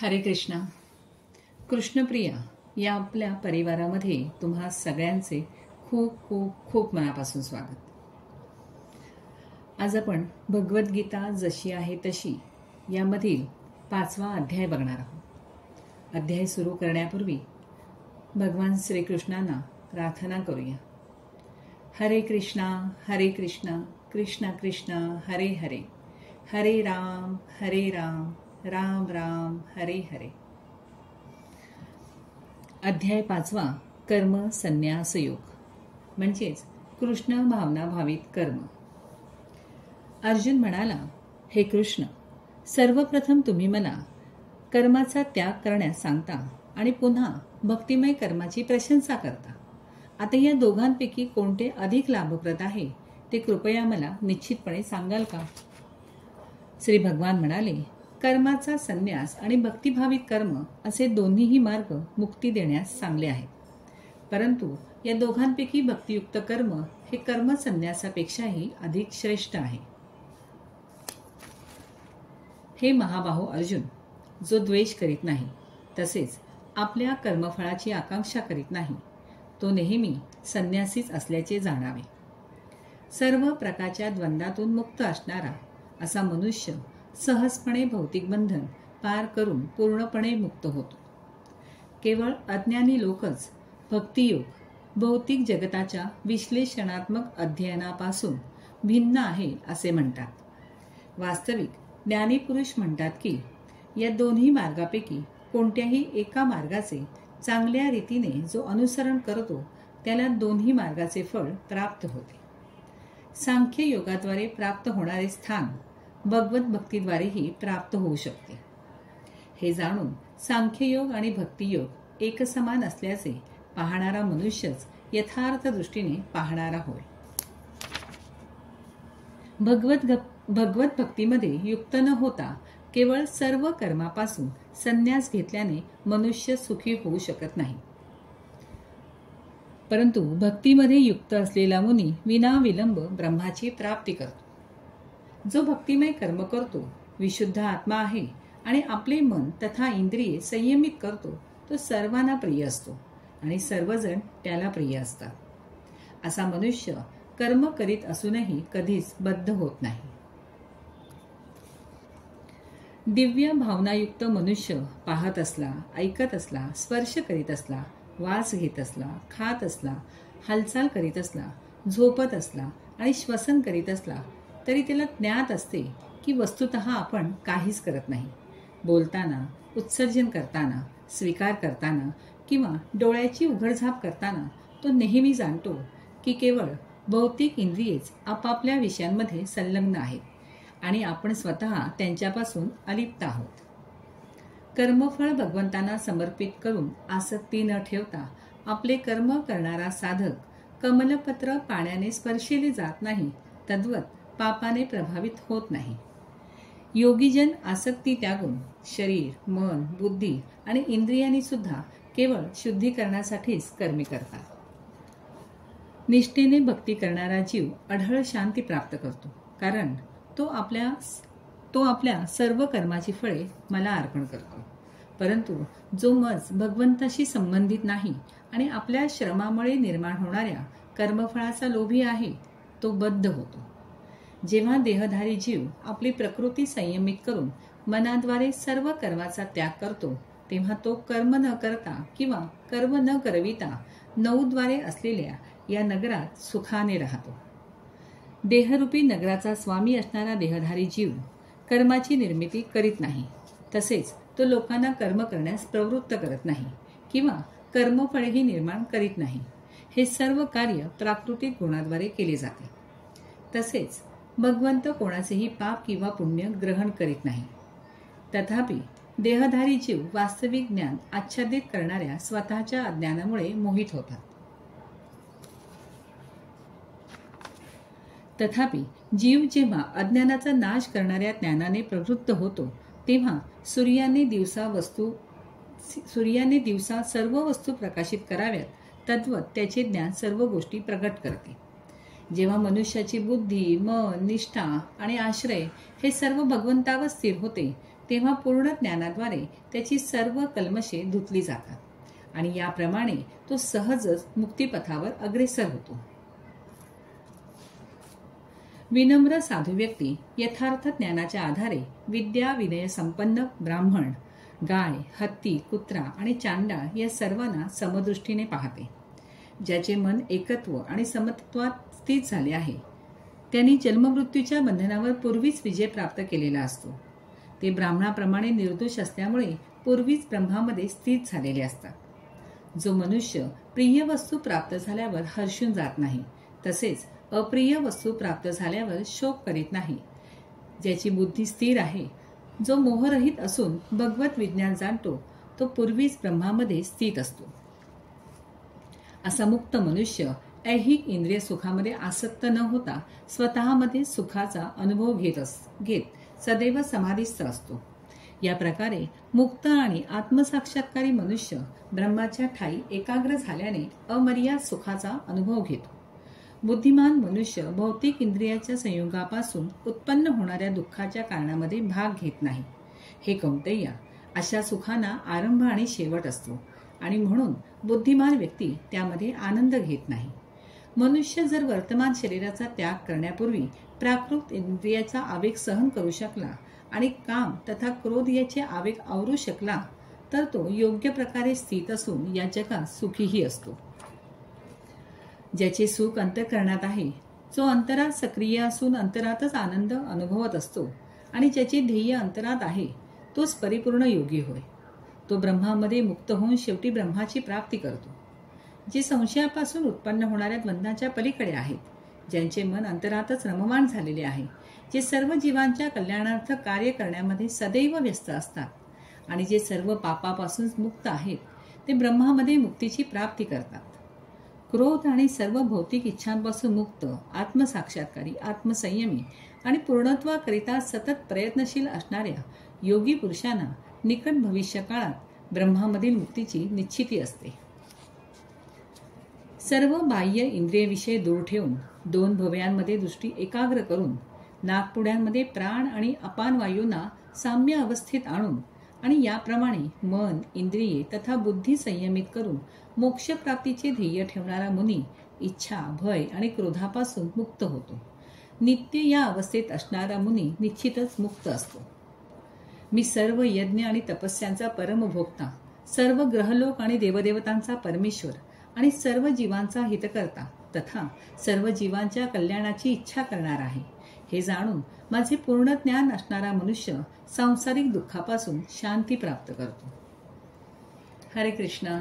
हरे कृष्णा. कृष्णप्रिया या आपल्या परिवारामध्ये तुम्हा सगळ्यांचे खूप खूप खूप मनापासून स्वागत. आज आपण भगवद्गीता जशी आहे तशी यामधील 5वा अध्याय बघणार आहोत. अध्याय सुरू करण्यापूर्वी भगवान श्रीकृष्णांना प्रार्थना करूया. हरे कृष्णा कृष्ण कृष्ण हरे हरे, हरे राम राम राम हरे हरे. अध्याय 5वा कर्म संन्यास योग म्हणजेच कृष्ण भावना भावित कर्म. अर्जुन म्हणाला, हे कृष्ण, सर्वप्रथम तुम्ही मला कर्माचा त्याग करण्यास सांगता आणि पुन्हा भक्तिमय कर्माची प्रशंसा करता. आता या दोघांपैकी कोणते अधिक लाभप्रद आहे ते कृपया मला निश्चितपणे सांगाल का? श्री भगवान म्हणाले, कर्माचा संन्यास आणि भक्तिभावित कर्म असे दोन्हीही मार्ग मुक्ती देण्यास चांगले आहेत. परंतु या दोघांपैकी भक्तियुक्त कर्म हे कर्म संन्यासापेक्षाही अधिक श्रेष्ठ आहे. हे महाबाहो अर्जुन, जो द्वेष करीत नाही तसेच आपल्या कर्मफळाची आकांक्षा करीत नाही, तो नेहमी संन्यासीच असल्याचे जाणावे. सर्व प्रकारच्या द्वंद्वातून मुक्त असणारा असा मनुष्य सहजपणे भौतिक बंधन पार करून पूर्णपणे मुक्त होतो. केवळ अज्ञानी लोकच भक्तियोग भौतिक जगताच्या विश्लेषणात्मक अध्ययनापासून भिन्न आहे असे म्हणतात. वास्तविक ज्ञानी पुरुष म्हणतात की या दोन्ही मार्गापैकी कोणत्याही एका मार्गाचे चांगल्या रीतीने जो अनुसरण करतो त्याला दोन्ही मार्गाचे फळ प्राप्त होते. सांख्य योगाद्वारे प्राप्त होणारे स्थान भगवत भक्तीद्वारेही प्राप्त होऊ शकते. हे जाणून सांख्ययोग आणि भक्तियोग एकसमान असल्याचे पाहणारा मनुष्यच यथार्थ दृष्टीने पाहणारा होय. भगवत भक्तीमध्ये युक्त न होता केवळ सर्व कर्मापासून संन्यास घेतल्याने मनुष्य सुखी होऊ शकत नाही. परंतु भक्तीमध्ये युक्त असलेला मुनी विनाविलंब ब्रह्माची प्राप्ती करतो. जो भक्तिमय कर्म करतो, विशुद्ध आत्मा आहे आणि आपले मन तथा इंद्रिये संयमित करतो, तो सर्वांना प्रिय असतो आणि सर्वजण त्याला प्रिय असतात. असा मनुष्य कर्म करीत असूनही कधीच बद्ध होत नाही. दिव्य भावनायुक्त मनुष्य पाहत असला, ऐकत असला, स्पर्श करीत असला, वास घेत असला, खात असला, हालचाल करीत असला, झोपत असला आणि श्वसन करीत असला तरी त्याला ज्ञात असते की वस्तुतः आपण काहीच करत नाही. बोलताना, उत्सर्जन करताना, स्वीकार करताना किंवा डोळ्याची उघडझाप करताना तो नेहमी जाणतो की केवळ भौतिक इंद्रियेच आपापल्या विषयांमध्ये संलग्न आहेत आणि आपण स्वतः त्यांच्यापासून अलिप्त आहोत. कर्मफळ भगवंतांना समर्पित करून आसक्ती न ठेवता आपले कर्म करणारा साधक कमलपत्र पाण्याने स्पर्शिले जात नाही, तद्वत पापाने प्रभावित होत नाही. योगीजन आसक्ती त्यागून शरीर, मन, बुद्धी आणि इंद्रियांनी सुद्धा केवळ शुद्धीकरणासाठीच कर्मे करतात. निष्ठेने भक्ती करणारा जीव अढळ शांती प्राप्त करतो, कारण तो आपल्या सर्व कर्माची फळे मला अर्पण करतो. परंतु जो मज भगवंताशी संबंधित नाही आणि आपल्या श्रमामुळे निर्माण होणाऱ्या कर्मफळाचा लोभी आहे, तो बद्ध होतो. जेव्हा देहधारी जीव आपली प्रकृती संयमित करून मनाद्वारे सर्व कर्माचा त्याग करतो, तेव्हा तो कर्म न करता किंवा कर्म न करविता 9द्वारे असलेल्या या नगरात सुखाने राहतो. देहरूपी नगराचा स्वामी असणारा देहधारी जीव कर्माची निर्मिती करीत नाही, तसेच तो लोकांना कर्म करण्यास प्रवृत्त करत नाही किंवा कर्मफळेही निर्माण करीत नाही. हे सर्व कार्य प्राकृतिक गुणाद्वारे केले जाते. तसेच भगवंत कोणाचेही पाप किंवा पुण्य ग्रहण करीत नाही. तथापि देहधारी जीव वास्तविक ज्ञान आच्छादित करणाऱ्या स्वतःच्या अज्ञानामुळे मोहित होतात. तथापि जीव जेव्हा अज्ञानाचा नाश करणाऱ्या ज्ञानाने प्रवृत्त होतो, तेव्हा सूर्याने दिवसा सर्व वस्तू प्रकाशित कराव्यात, तद्वत त्याचे ज्ञान सर्व गोष्टी प्रगट करते. जेव्हा मनुष्याची बुद्धी, मन, निष्ठा आणि आश्रय हे सर्व भगवंतावर स्थिर होते, तेव्हा पूर्ण ज्ञानाद्वारे त्याची सर्व कल्मशे धुतली जातात आणि याप्रमाणे तो सहजच मुक्तिपथावर अग्रेसर होतो. विनम्र साधू व्यक्ती यथार्थ ज्ञानाच्या आधारे विद्या विनय संपन्न ब्राह्मण, गाय, हत्ती, कुत्रा आणि चांडाळ या सर्वांना समदृष्टीने पाहते. ज्याचे मन एकत्व आणि समत्वात स्थित झाले आहे त्यांनी जन्ममृत्यूच्या बंधनावर पूर्वीच विजय प्राप्त केलेला असतो. ते ब्राह्मणाप्रमाणे निर्दोष असल्यामुळे पूर्वीच ब्रह्मामध्ये स्थित झालेले असतात. जो मनुष्य प्रिय वस्तू प्राप्त झाल्यावर हर्षून जात नाही, तसेच अप्रिय वस्तू प्राप्त झाल्यावर शोक करीत नाही, ज्याची बुद्धी स्थिर आहे, जो मोहरहित असून भगवत विज्ञान जाणतो, तो पूर्वीच ब्रह्मामध्ये स्थित असतो. असा मुक्त मनुष्य ऐहिक इंद्रिय सुखामध्ये आसक्त न होता स्वतःमध्ये सुखाचा अनुभव घेत सदैव समाधीस्थ असतो. या प्रकारे मुक्त आणि आत्मसाक्षात्कारी मनुष्य ब्रह्माच्या ठाई एकाग्र झाल्याने अमर्याद सुखाचा अनुभव घेतो. बुद्धिमान मनुष्य भौतिक इंद्रियाच्या संयोगापासून उत्पन्न होणाऱ्या दुःखाच्या कारणामध्ये भाग घेत नाही. हे कौंतेया, अशा सुखांना आरंभ आणि शेवट असतो आणि म्हणून बुद्धिमान व्यक्ती त्यामध्ये आनंद घेत नाही. मनुष्य जर वर्तमान शरीराचा त्याग करण्यापूर्वी प्राकृत इंद्रियाचा आवेग सहन करू शकला आणि काम तथा क्रोध याचे आवेग आवरू शकला तर तो योग्य प्रकारे स्थित असून या जगात सुखीही असतो. ज्याचे सुख अंतःकरणात आहे, जो अंतरात सक्रिय असून अंतरातच आनंद अनुभवत असतो आणि ज्याचे ध्येय अंतरात आहे, तोच परिपूर्ण योगी होय. तो ब्रह्मामध्ये मुक्त होऊन शेवटी ब्रह्माची प्राप्ती करतो. जे संशयापासून उत्पन्न होणाऱ्या द्वंद्वाच्या पलीकडे आहेत, ज्यांचे मन अंतरातच रममाण झालेले आहे, जे सर्व जीवांच्या कल्याणार्थ कार्य करण्यामध्ये सदैव व्यस्त असतात आणि जे सर्व पापापासून मुक्त आहेत, ते ब्रह्मामध्ये मुक्तीची प्राप्ती करतात. क्रोध आणि सर्व भौतिक इच्छांपासून मुक्त, आत्मसाक्षात्कारी, आत्मसंयमी आणि पूर्णत्वाकरिता सतत प्रयत्नशील असणाऱ्या योगी पुरुषांना निकट भविष्य काळात ब्रह्मामधील मुक्तीची निश्चिती असते. सर्व बाह्य इंद्रियविषय दूर ठेवून दोन भव्यांमध्ये दृष्टी एकाग्र करून नाकपुड्यांमध्ये प्राण आणि अपान वायूंना साम्य अवस्थेत आणून आणि याप्रमाणे मन, इंद्रिये तथा बुद्धी संयमित करून मोक्षप्राप्तीचे ध्येय ठेवणारा मुनी इच्छा, भय आणि क्रोधापासून मुक्त होतो. नित्य या अवस्थेत असणारा मुनी निश्चितच मुक्त असतो. मी सर्व यज्ञ आणि तपस्यांचा परमभोक्ता, सर्व ग्रहलोक आणि देवदेवतांचा परमेश्वर आणि सर्व जीवांचा हितकर्ता तथा सर्व जीवांच्या कल्याणाची इच्छा करणार आहे. हे जाणून माझे पूर्ण ज्ञान असणारा मनुष्य सांसारिक दुःखापासून शांती प्राप्त करतो. हरे कृष्ण.